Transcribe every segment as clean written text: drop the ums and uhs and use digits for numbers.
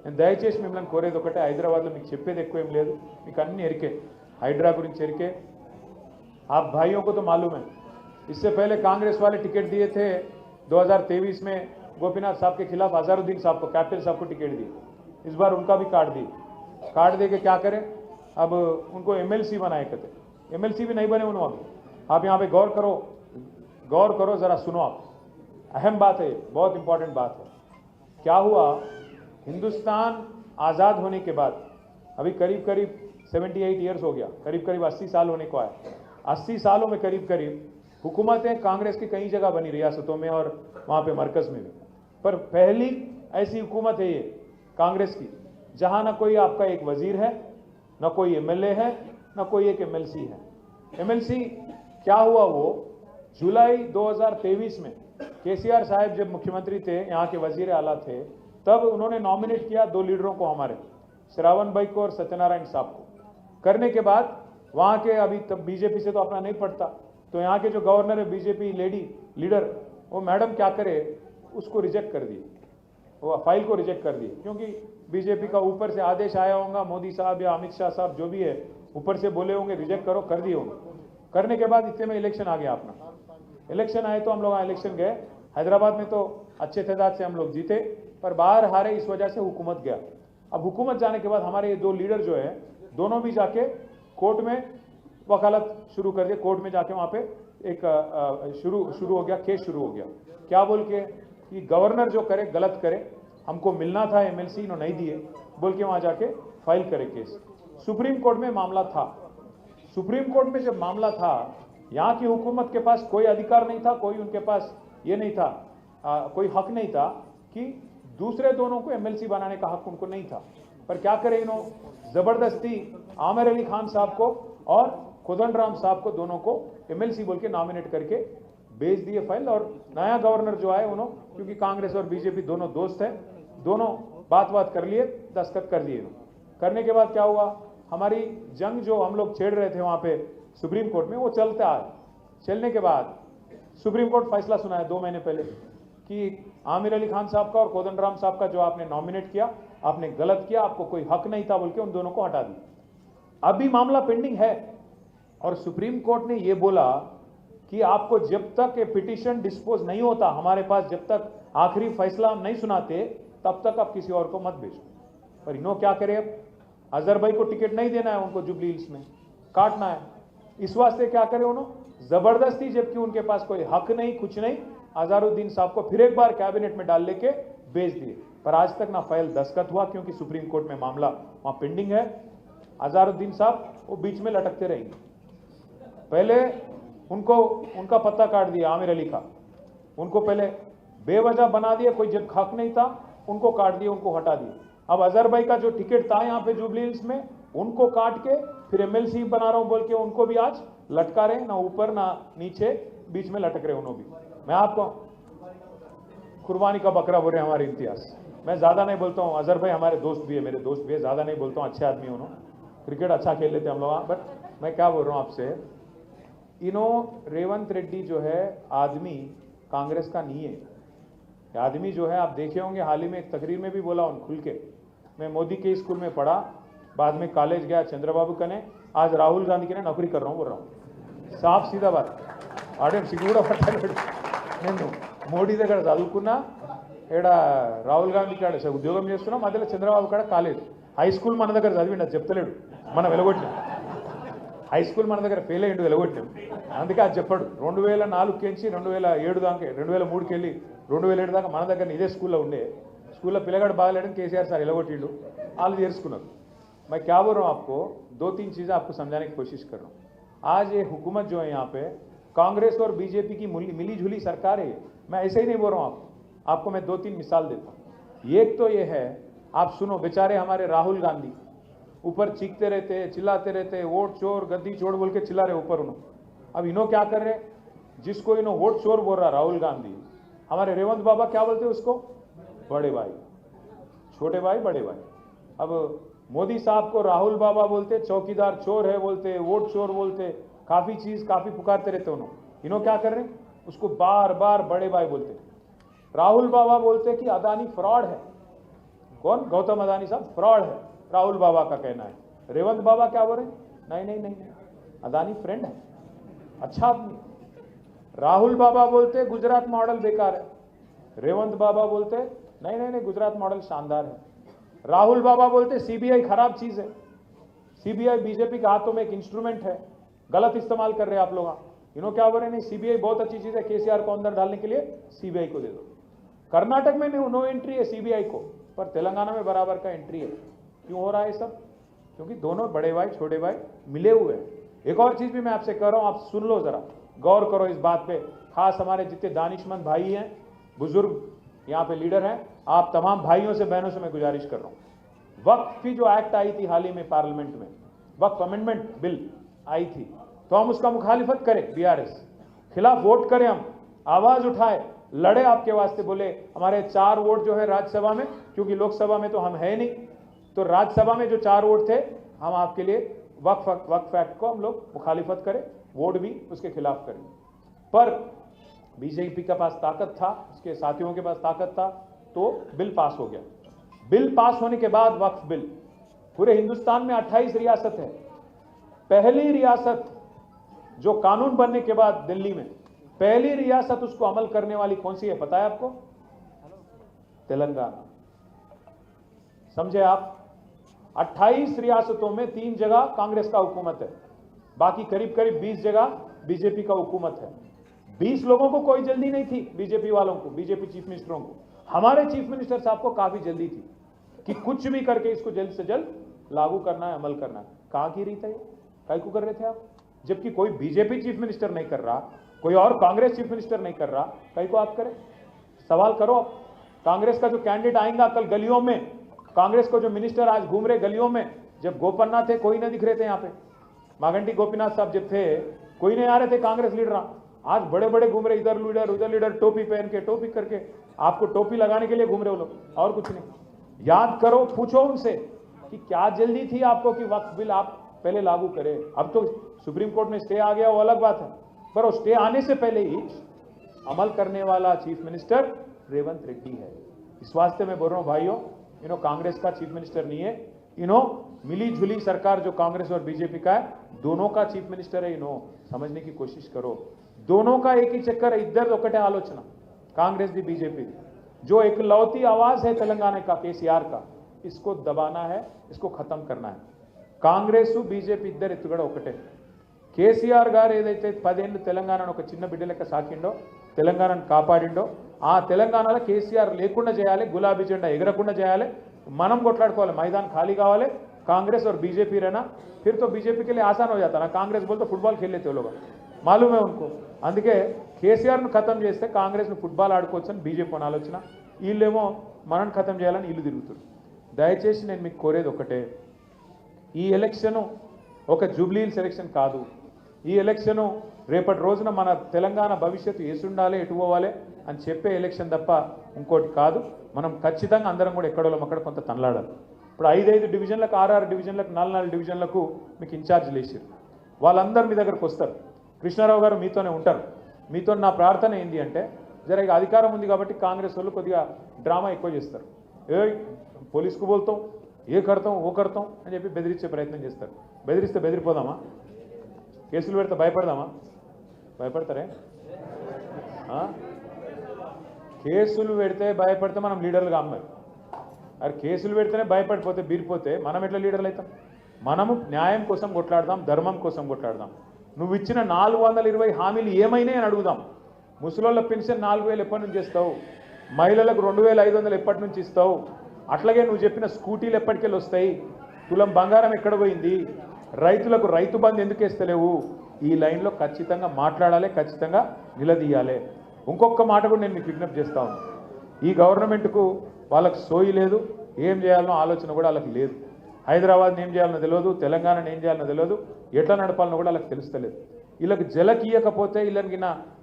నేను దయచేసి మిమ్మల్ని కోరేది ఒకటే, హైదరాబాద్లో మీకు చెప్పేది ఎక్కువ ఏం లేదు, మీకు అన్ని ఎరికే, హైడ్రా గురించి ఎరికే। आप भाइयों को तो मालूम है, इससे पहले कांग्रेस वाले टिकट दिए थे 2023 में गोपीनाथ साहब के खिलाफ, अजहरुद्दीन साहब को, कैपिटल साहब को टिकट दी। इस बार उनका भी काट दी। काट दे के क्या करें, अब उनको एमएलसी बनाए कहते, एमएलसी भी नहीं बने उन्होंने। आप यहाँ पे गौर करो, जरा सुनो आप, अहम बात है, बहुत इंपॉर्टेंट बात है। क्या हुआ, हिंदुस्तान आज़ाद होने के बाद अभी करीब करीब 78 ईयर्स हो गया, करीब करीब 80 साल होने को आया। 80 सालों में करीब करीब हुकूमतें कांग्रेस की कई जगह बनी, रियासतों में और वहाँ पे मरकज़ में भी, पर पहली ऐसी हुकूमत है ये कांग्रेस की जहाँ ना कोई आपका एक वजीर है, ना कोई एमएलए है, ना कोई एक एमएलसी है। एमएलसी क्या हुआ, वो जुलाई 2023 में केसीआर साहब जब मुख्यमंत्री थे, यहाँ के वजीर आला थे, तब उन्होंने नॉमिनेट किया 2 लीडरों को, हमारे श्रावण भाई को और सत्यनारायण साहब को। करने के बाद वहाँ के, अभी तब बीजेपी से तो अपना नहीं पड़ता, तो यहाँ के जो गवर्नर है बीजेपी लेडी लीडर, वो मैडम क्या करे, उसको रिजेक्ट कर दिए, वो फाइल को रिजेक्ट कर दिए, क्योंकि बीजेपी का ऊपर से आदेश आया होगा, मोदी साहब या अमित शाह साहब जो भी है ऊपर से बोले होंगे रिजेक्ट करो, कर दिए होंगे। करने के बाद इतने में इलेक्शन आ गया अपना, इलेक्शन आए तो हम लोग इलेक्शन गए, हैदराबाद में तो अच्छे तादाद से हम लोग जीते, पर बाहर हारे, इस वजह से हुकूमत गया। अब हुकूमत जाने के बाद हमारे ये 2 लीडर जो है, दोनों भी जाके कोर्ट में वकालत शुरू कर दिया, कोर्ट में जाके वहाँ पे एक शुरू हो गया, केस शुरू हो गया। क्या बोल के कि गवर्नर जो करे गलत करे, हमको मिलना था एमएलसी, इन्होंने नहीं दिए बोल के वहाँ जाके फाइल करे केस। सुप्रीम कोर्ट में मामला था। सुप्रीम कोर्ट में जब मामला था, यहाँ की हुकूमत के पास कोई अधिकार नहीं था, कोई उनके पास ये नहीं था, कोई हक नहीं था कि दूसरे दोनों को एमएलसी बनाने का हक उनको नहीं था। पर क्या करें, इन्होंने जबरदस्ती आमिर अली खान साहब को और कोदंडराम साहब को, दोनों को एमएलसी बोल के नॉमिनेट करके भेज दिए फाइल। और नया गवर्नर जो आए उन्होंने, क्योंकि कांग्रेस और बीजेपी दोनों दोस्त हैं, दोनों बात कर लिए, दस्तखत कर दिए। करने के बाद क्या हुआ, हमारी जंग जो हम लोग छेड़ रहे थे वहाँ पे सुप्रीम कोर्ट में, वो चलता है। चलने के बाद सुप्रीम कोर्ट फैसला सुनाया 2 महीने पहले कि आमिर अली खान साहब का और कोदंडराम साहब का जो आपने नॉमिनेट किया, आपने गलत किया, आपको कोई हक नहीं था बोल के उन दोनों को हटा दी। अभी मामला पेंडिंग है और सुप्रीम कोर्ट ने ये बोला कि आपको जब तक ये पिटीशन डिस्पोज नहीं होता हमारे पास, जब तक आखिरी फैसला हम नहीं सुनाते, तब तक आप किसी और को मत भेजो। पर इन्हों क्या करे, अब अजहर भाई को टिकट नहीं देना है, उनको जुबली हिल्स में काटना है, इस वास्ते क्या करे उन्होंने जबरदस्ती, जबकि उनके पास कोई हक नहीं, कुछ नहीं, अजहरुद्दीन साहब को फिर एक बार कैबिनेट में डाल लेके भेज दिए। पर आज तक ना फाइल दस्तखत हुआ, क्योंकि सुप्रीम कोर्ट में मामला वहां पेंडिंग है। अजहरुद्दीन साहब वो बीच में लटकते रहेंगे। पहले उनको उनका पत्ता काट दिया आमिर अली का, उनको पहले बेवजह बना दिया, कोई जब हक नहीं था उनको काट दिया, उनको हटा दिया। अब अजहर भाई का जो टिकट था यहाँ पे जुबली हिल्स में, उनको काट के फिर एमएलसी बना रहा हूं बोल के उनको भी आज लटका रहे, ना ऊपर ना नीचे, बीच में लटक रहे उन्होंने भी। मैं आपको कुर्बानी का बकरा बोल रहे हैं हमारे इम्तियाज। मैं ज्यादा नहीं बोलता हूँ, अजहर भाई हमारे दोस्त भी है, मेरे दोस्त भी है, ज्यादा नहीं बोलता हूँ, अच्छे आदमी है उन्होंने, क्रिकेट अच्छा खेल लेते हम लोग। बट मैं क्या बोल रहा हूँ आपसे, रेवंत रेड्डी जो है आदमी कांग्रेस का नहीं है। आदमी जो है आप देखे होंगे, हाल ही में एक तकरीर में भी बोला उन खुल के, मैं मोदी के स्कूल में पढ़ा, बाद में कॉलेज गया चंद्रबाबू कने, आज राहुल गांधी के ने नौकरी कर रहा हूँ बोल रहा हूँ, साफ सीधा बात। आड़े सिग्गू కూడా పట్టాడు, నేను మోడీ దగ్గర చదువుకున్నా, ఇక్కడ రాహుల్ గాంధీ కాడ ఉద్యోగం చేస్తున్నా, మధ్యలో చంద్రబాబు కాడ కాలేదు, హై స్కూల్ మన దగ్గర చదివిండు, అది చెప్తలేడు, మనం వెలగొట్టినాం, హై స్కూల్ మన దగ్గర ఫెయిల్ అయ్యిండు, వెలగొట్టినాం, అందుకే అది చెప్పాడు। 2004 నుంచి 2007 దాకా, 2003కి వెళ్ళి 2007 దాకా మన దగ్గర ఇదే స్కూల్లో ఉండే, స్కూల్లో పిల్లగాడు బాగలేడని కేసీఆర్ సార్ వెలగొట్టిండు, వాళ్ళు చేర్చుకున్నారు। मैं क्या बोल रहा हूँ आपको, 2-3 चीज़ें आपको समझाने की कोशिश कर रहा हूँ। आज ये हुकूमत जो है यहाँ पे कांग्रेस और बीजेपी की मिली जुली सरकार है। मैं ऐसे ही नहीं बोल रहा हूँ आपको मैं 2-3 मिसाल देता हूँ। एक तो ये है, आप सुनो, बेचारे हमारे राहुल गांधी ऊपर चीखते रहते, चिल्लाते रहते, वोट चोर गद्दी चोर बोल के चिल्ला रहे ऊपर उन्होंने। अब इन्हों क्या कर रहे, जिसको इन्हों वोट चोर बोल रहा राहुल गांधी, हमारे रेवंत बाबा क्या बोलते उसको, बड़े भाई, छोटे भाई बड़े भाई। अब मोदी साहब को राहुल बाबा बोलते, चौकीदार चोर है बोलते, वोट चोर बोलते, काफी चीज काफी पुकारते रहते उन्होंने। इन्हों क्या कर रहे हैं, उसको बार बार बड़े भाई बोलते। राहुल बाबा बोलते कि अदानी फ्रॉड है, कौन? गौतम अदानी साहब फ्रॉड है, राहुल बाबा का कहना है। रेवंत बाबा क्या बोल रहे हैं? नहीं नहीं नहीं, अदानी फ्रेंड है, अच्छा आदमी। राहुल बाबा बोलते गुजरात मॉडल बेकार है, रेवंत बाबा बोलते नहीं नहीं नहीं गुजरात मॉडल शानदार है। राहुल बाबा बोलते सीबीआई खराब चीज है, सीबीआई बीजेपी के हाथों में एक इंस्ट्रूमेंट है, गलत इस्तेमाल कर रहे हैं आप लोग। क्या बोल रहे हैं? नहीं सीबीआई बहुत अच्छी चीज है, केसीआर को अंदर डालने के लिए सीबीआई को दे दो। कर्नाटक में नो एंट्री है सीबीआई को, पर तेलंगाना में बराबर का एंट्री है। क्यों हो रहा है सब? क्योंकि दोनों बड़े भाई छोटे भाई मिले हुए हैं। एक और चीज भी मैं आपसे कह रहा हूं, आप सुन लो, जरा गौर करो इस बात पे। खास हमारे जितने दानिशमंद भाई हैं, बुजुर्ग यहाँ पे लीडर हैं, आप तमाम भाइयों से बहनों से मैं गुजारिश कर रहा हूँ, वक्फ की जो एक्ट आई थी हाल ही में पार्लियामेंट में, वक्फ अमेंडमेंट बिल आई थी, तो हम उसका मुखालिफत करें, बीआरएस खिलाफ वोट करें, हम आवाज उठाए, लड़े आपके वास्ते, बोले हमारे 4 वोट जो है राज्यसभा में, क्योंकि लोकसभा में तो हम है नहीं, तो राज्यसभा में जो 4 वोट थे, हम आपके लिए वक्फ एक्ट को हम लोग मुखालिफत करें, वोट भी उसके खिलाफ करें। पर बीजेपी के पास ताकत था, उसके साथियों के पास ताकत था, तो बिल पास हो गया। बिल पास होने के बाद वक्फ बिल पूरे हिंदुस्तान में 28 रियासत है, पहली रियासत जो कानून बनने के बाद दिल्ली में पहली रियासत उसको अमल करने वाली कौन सी है पता है आपको? तेलंगाना। समझे आप? 28 रियासतों में 3 जगह कांग्रेस का हुकूमत है, बाकी करीब करीब 20 जगह बीजेपी का हुकूमत है। 20 लोगों को कोई जल्दी नहीं थी, बीजेपी वालों को, बीजेपी चीफ मिनिस्टरों को। हमारे चीफ मिनिस्टर साहब को काफी जल्दी थी कि कुछ भी करके इसको जल्द से जल्द लागू करना है, अमल करना है। कहां की रीत है ये? काय को कर रहे थे आप? जबकि कोई बीजेपी चीफ मिनिस्टर नहीं कर रहा, कोई और कांग्रेस चीफ मिनिस्टर नहीं कर रहा, काय को आप करें? सवाल करो आप। कांग्रेस का जो कैंडिडेट आएगा कल गलियों में, कांग्रेस को जो मिनिस्टर आज घूम रहे गलियों में, जब गोपन्ना थे कोई नहीं दिख रहे थे यहाँ पे, मागंटी गोपीनाथ साहब जब थे कोई नहीं आ रहे थे कांग्रेस लीडर, आज बड़े बड़े घूम रहे, इधर लीडर उधर लीडर, टोपी पहन के, टोपी करके, आपको टोपी लगाने के लिए घूम रहे हो लोग, और कुछ नहीं। याद करो, पूछो उनसे कि क्या जल्दी थी आपको कि वक्फ बिल आप पहले लागू करें। अब तो सुप्रीम कोर्ट में स्टे आ गया, वो अलग बात है, पर वो स्टे आने से पहले ही अमल करने वाला चीफ मिनिस्टर रेवंत रेड्डी है। इस वास्ते मैं बोल रहा हूं भाइयों, कांग्रेस का चीफ मिनिस्टर नहीं है, मिली जुली सरकार जो कांग्रेस और बीजेपी का है, दोनों का चीफ मिनिस्टर है। समझने की कोशिश करो, दोनों का एक ही चक्कर है, इधर ఒకటే आलोचना, कांग्रेस दी बीजेपी दी, जो एकलौती आवाज है तेलंगाना का, केसीआर का, इसको दबाना है, इसको खत्म करना है। కాంగ్రెస్ బీజేపీ ఇద్దరు ఎత్తుగడ ఒకటే। కేసీఆర్ గారు ఏదైతే 10 ఏళ్ళు తెలంగాణను ఒక చిన్న బిడ్డ లెక్క సాకిండో, తెలంగాణను కాపాడిండో, ఆ తెలంగాణలో కేసీఆర్ లేకుండా చేయాలి, గులాబీ జెండా ఎగరకుండా చేయాలి, మనం కొట్లాడుకోవాలి, मैदान खाली కావాలి। कांग्रेस और बीजेपी रहना, फिर तो बीजेपी के लिए आसान हो जाता ना, कांग्रेस बोलते फुटबॉल खेल लेते हो लोग, मालूम है उनको। అందుకే కేసీఆర్ను ఖతం చేస్తే కాంగ్రెస్ను ఫుట్బాల్ ఆడుకోవచ్చని బీజేపీ అని ఆలోచన, వీళ్ళేమో మనని ఖతం చేయాలని ఇల్లు తిరుగుతారు। దయచేసి నేను మీకు కోరేది ఒకటే, ఈ ఎలక్షన్ ఒక జూబ్లీహిల్స్ ఎలక్షన్ కాదు, ఈ ఎలక్షన్ రేపటి రోజున మన తెలంగాణ భవిష్యత్తు ఏసుండాలి, ఎటు పోవాలి అని చెప్పే ఎలక్షన్ తప్ప ఇంకోటి కాదు। మనం ఖచ్చితంగా అందరం కూడా ఎక్కడోళ్ళం అక్కడ కొంత తనలాడాలి। ఇప్పుడు 5 డివిజన్లకు, 6 డివిజన్లకు, 4 డివిజన్లకు మీకు ఇన్ఛార్జ్లు వేసారు, వాళ్ళందరూ మీ దగ్గరకు వస్తారు। కృష్ణారావు గారు మీతోనే ఉంటారు। మీతో నా ప్రార్థన ఏంటి అంటే, జర ఇక అధికారం ఉంది కాబట్టి కాంగ్రెస్ వాళ్ళు కొద్దిగా డ్రామా ఎక్కువ చేస్తారు, ఏ పోలీస్కు బోల్తాం, ఏ కడతాం ఓ కడతాం అని చెప్పి బెదిరించే ప్రయత్నం చేస్తారు। బెదిరిస్తే బెదిరిపోదామా? కేసులు పెడితే భయపడదామా? భయపడతారే? కేసులు పెడితే భయపడితే మనం లీడర్లుగా అమ్మారు, అరే కేసులు పెడితేనే భయపడిపోతే బీరిపోతే మనం ఎట్లా లీడర్లు అవుతాం? మనము న్యాయం కోసం కొట్లాడదాం, ధర్మం కోసం కొట్లాడదాం। నువ్వు ఇచ్చిన 420 హామీలు ఏమైనా అని అడుగుదాం। ముసలోళ్ళ పెన్షన్ 4000 ఎప్పటి నుంచి ఇస్తావు? మహిళలకు 2500 ఎప్పటి నుంచి ఇస్తావు? అట్లాగే నువ్వు చెప్పిన స్కూటీలు ఎప్పటికెళ్ళి వస్తాయి? తులం బంగారం ఎక్కడ పోయింది? రైతులకు రైతు బంధు ఎందుకు ఇస్తలేవు? ఈ లైన్లో ఖచ్చితంగా మాట్లాడాలి, ఖచ్చితంగా నిలదీయాలి। ఇంకొక మాట కూడా నేను మీకు విజ్ఞప్తి చేస్తా ఉన్నాను, ఈ గవర్నమెంట్కు వాళ్ళకు సోయి లేదు, ఏం చేయాలనో ఆలోచన కూడా వాళ్ళకి లేదు। హైదరాబాద్ని ఏం చేయాలనో తెలియదు, తెలంగాణను ఏం చేయాలనో తెలియదు, ఎట్లా నడపాలనో కూడా వాళ్ళకి తెలుస్తలేదు। వీళ్ళకి జలకి ఇవ్వకపోతే వీళ్ళకి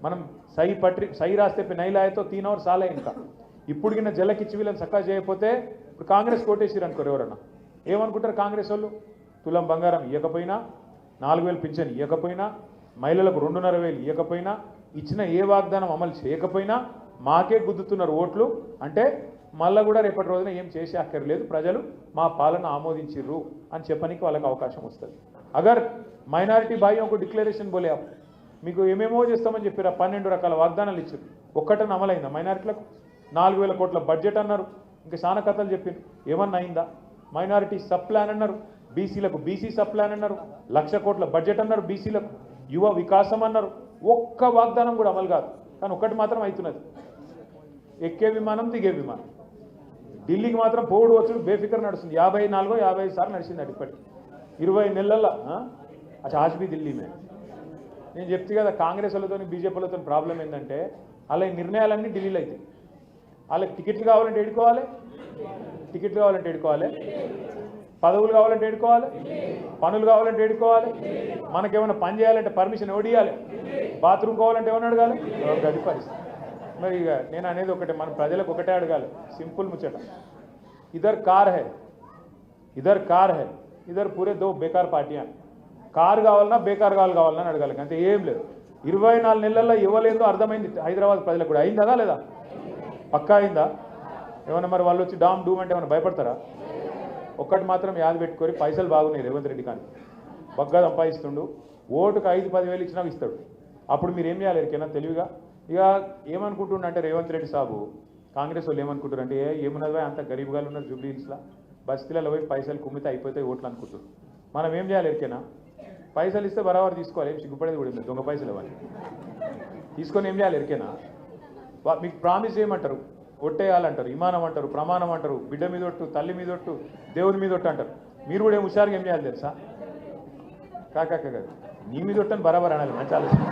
మనం సై రాస్తే నైలాయతో 3 hours సాలే, ఇంకా ఇప్పుడు గిన్న జలకిచ్చి వీళ్ళని చక్కగా చేయకపోతే ఇప్పుడు కాంగ్రెస్ కోటేసిరు అనుకోరు ఎవరన్నా, ఏమనుకుంటారు కాంగ్రెస్ వాళ్ళు? తులం బంగారం ఇవ్వకపోయినా, 4000 పింఛన్ ఇవ్వకపోయినా, మహిళలకు 2500 ఇవ్వకపోయినా, ఇచ్చిన ఏ వాగ్దానం అమలు చేయకపోయినా మాకే గుద్దుతున్నారు ఓట్లు అంటే మళ్ళీ కూడా రేపటి రోజున ఏం చేసే అక్కర్లేదు, ప్రజలు మా పాలన ఆమోదించిర్రు అని చెప్పడానికి వాళ్ళకి అవకాశం వస్తుంది. అగర్ మైనారిటీ భాइयों को డిక్లరేషన్ बोले आप మీకు ఏమేమో చేస్తామని చెప్పారు, 12 రకాల వాగ్దానాలు ఇచ్చారు, ఒక్కటని అమలైందా? మైనారిటీలకు 4000 కోట్ల బడ్జెట్ అన్నారు, ఇంకా చాలా కథలు చెప్పారు, ఏమన్నా అయిందా? మైనారిటీ సబ్ ప్లాన్ అన్నారు, బీసీలకు బీసీ సబ్ ప్లాన్ అన్నారు, 1,00,000 కోట్ల బడ్జెట్ అన్నారు బీసీలకు, యువ వికాసం అన్నారు, ఒక్క వాగ్దానం కూడా అమలు కాదు. కానీ ఒక్కటి మాత్రం అవుతున్నది, ఎక్కే విమానం దిగే విమానం. ఢిల్లీకి మాత్రం పోడు వచ్చుడు బేఫికర్ నడుస్తుంది, 54-55 సార్లు నడిచింది అది ఇప్పటికి 20 నెలల్లో. అచ్చా ఆజ్ బీ ఢిల్లీ మే నేను చెప్తే కదా, కాంగ్రెస్ వాళ్ళతో బీజేపీలతో ప్రాబ్లం ఏంటంటే అలా నిర్ణయాలన్నీ ఢిల్లీలో అవుతాయి. వాళ్ళకి టికెట్లు కావాలంటే ఎడుకోవాలి, టికెట్లు కావాలంటే ఎడుకోవాలి, పదవులు కావాలంటే ఎడుకోవాలి, పనులు కావాలంటే ఎడుకోవాలి, మనకేమైనా పని చేయాలంటే పర్మిషన్ ఎవడు ఇవ్వాలి, బాత్రూమ్ కావాలంటే ఎవరిని అడగాలి, గది పరిస్థితి. మరి ఇక నేను అనేది ఒకటే, మన ప్రజలకు ఒకటే అడగాలి, సింపుల్ ముచ్చట. ఇద్దరు కార్ హై, ఇద్దరు కార్ హై, ఇద్దరు పూరే దో బేకార్ పార్టీయా. కారు కావాలన్నా బేకార్ కావాలన్నా అని అడగాలి, అంతే, ఏం లేదు. 24 నెలల్లో ఇవ్వలేదో అర్థమైంది హైదరాబాద్ ప్రజలకు కూడా. అయిందా లేదా? పక్కా అయిందా? ఏమన్నా మరి వాళ్ళు వచ్చి డామ్ డూమ్ అంటే ఏమైనా భయపడతారా? ఒక్కటి మాత్రం యాద పెట్టుకొని, పైసలు బాగున్నాయి రేవంత్ రెడ్డి కానీ, బగ్గా సంపాదిస్తుండు, ఓటుకు 5-10 వేలు ఇచ్చినా ఇస్తాడు. అప్పుడు మీరు ఏం చేయాలి ఎరికైనా తెలివిగా? ఇక ఏమనుకుంటుండంటే రేవంత్ రెడ్డి సాబు, కాంగ్రెస్ వాళ్ళు ఏమనుకుంటారు అంటే, ఏమున్నది అంత గరీబ్గా ఉన్నారు జూబ్లీ హిల్స్లో, బస్తీలలో పోయి పైసలు కుమ్మితే అయిపోతాయి ఓట్లు అనుకుంటారు. మనం ఏం చేయాలి ఎరికైనా? పైసలు ఇస్తే బరాబర్ తీసుకోవాలి, ఏం సిగ్గుపడేది కూడా ఉంది, దొంగ పైసలు అవన్నీ తీసుకొని ఏం చేయాలి ఎరికైనా? మీకు ప్రామిస్ చేయమంటారు, ఒట్టేయాలంటారు, ఇమానం అంటారు, ప్రమాణం అంటారు, బిడ్డ మీద ఒట్టు, తల్లి మీద ఒట్టు, దేవుని మీద ఒట్టు అంటారు. మీరు కూడా ఏం హుషారుగా ఏం చేయాలి తెలుసా? కాక కాదు, నీ మీద ఒట్టని బరాబర్ అనాలి, మంచి ఆలోచన.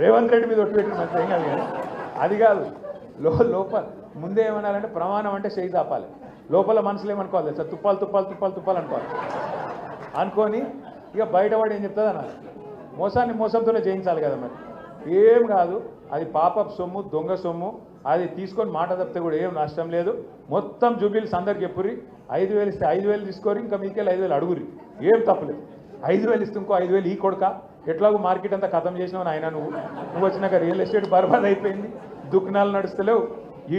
రేవంత్ రెడ్డి మీద ఒట్టు పెట్టి మంచి ఏం కాదు, కానీ అది కాదు. లోపల ముందే ఏమనాలంటే, ప్రమాణం అంటే చేయి చాపాలి, లోపల మనసులో ఏమనుకోవాలి తెలుసా? తుప్పాలు తుప్పాలు తుప్పాలు తుప్పాలు అనుకోవాలి. అనుకొని ఇక బయటపడి ఏం చెప్తుంది అన్నారు, మోసాన్ని మోసంతోనే చేయించాలి కదా. మరి ఏం కాదు, అది పాప సొమ్ము, దొంగ సొమ్ము, అది తీసుకొని మాట తప్పితే కూడా ఏం నష్టం లేదు. మొత్తం జూబిల్స్ అందరికి చెప్పుర్రి, 5,000 ఇస్తే 5,000 తీసుకోరి, ఇంకా మీకెళ్ళి 5,000 అడుగురి, ఏం తప్పలేదు. 5,000 ఇస్తే ఇంకో 5,000 ఈ కొడుక, ఎట్లాగో మార్కెట్ అంతా ఖతం చేసినావు ఆయన, నువ్వు వచ్చినాక రియల్ ఎస్టేట్ బర్బాద్ అయిపోయింది, దుకాణాలు నడుస్తలేవు,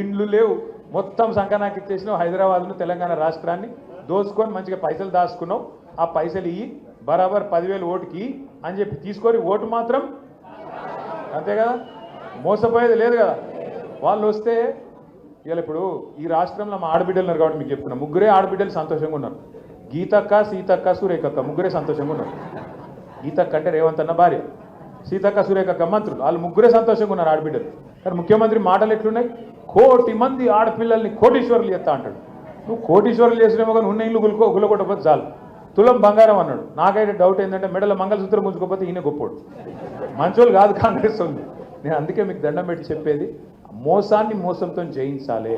ఇండ్లు లేవు, మొత్తం సంకనాకి ఇచ్చేసినావు, హైదరాబాద్ను తెలంగాణ రాష్ట్రాన్ని దోచుకొని మంచిగా పైసలు దాచుకున్నావు. ఆ పైసలు ఇయ్యి, బరాబర్ 10,000 ఓటుకి అని చెప్పి తీసుకొని ఓటు మాత్రం, అంతే కదా, మోసపోయేది లేదు కదా. వాళ్ళు వస్తే ఇవాళ ఇప్పుడు ఈ రాష్ట్రంలో మా ఆడబిడ్డలు ఉన్నారు కాబట్టి మీకు చెప్తున్నా, ముగ్గురే ఆడబిడ్డలు సంతోషంగా ఉన్నారు, గీతక్క, సీతక్క, సురేఖక్క, ముగ్గురే సంతోషంగా ఉన్నారు. గీతక్క అంటే రేవంత్ అన్న భార్య, సీతక్క, సురేఖక్క మంత్రులు, వాళ్ళు ముగ్గురే సంతోషంగా ఉన్నారు ఆడబిడ్డలు. కానీ ముఖ్యమంత్రి మాటలు ఎట్లున్నాయి, 1,00,00,000 మంది ఆడపిల్లల్ని కోటీశ్వరులు చేస్తా అంటాడు. నువ్వు కోటీశ్వరులు చేసినేమో కానీ ఉన్న ఇల్లు గుల్లకొట్టకపోతే చాలు, తులం బంగారం అన్నాడు. నాకైతే డౌట్ ఏంటంటే, మెడల మంగళసూత్రం ముంచుకోకపోతే ఈయన గొప్పోడు, మంచోళ్ళు కాదు కాంగ్రెస్ వాళ్ళు. నేను అందుకే మీకు దండం పెట్టి చెప్పేది, మోసాన్ని మోసంతో జయించాలి.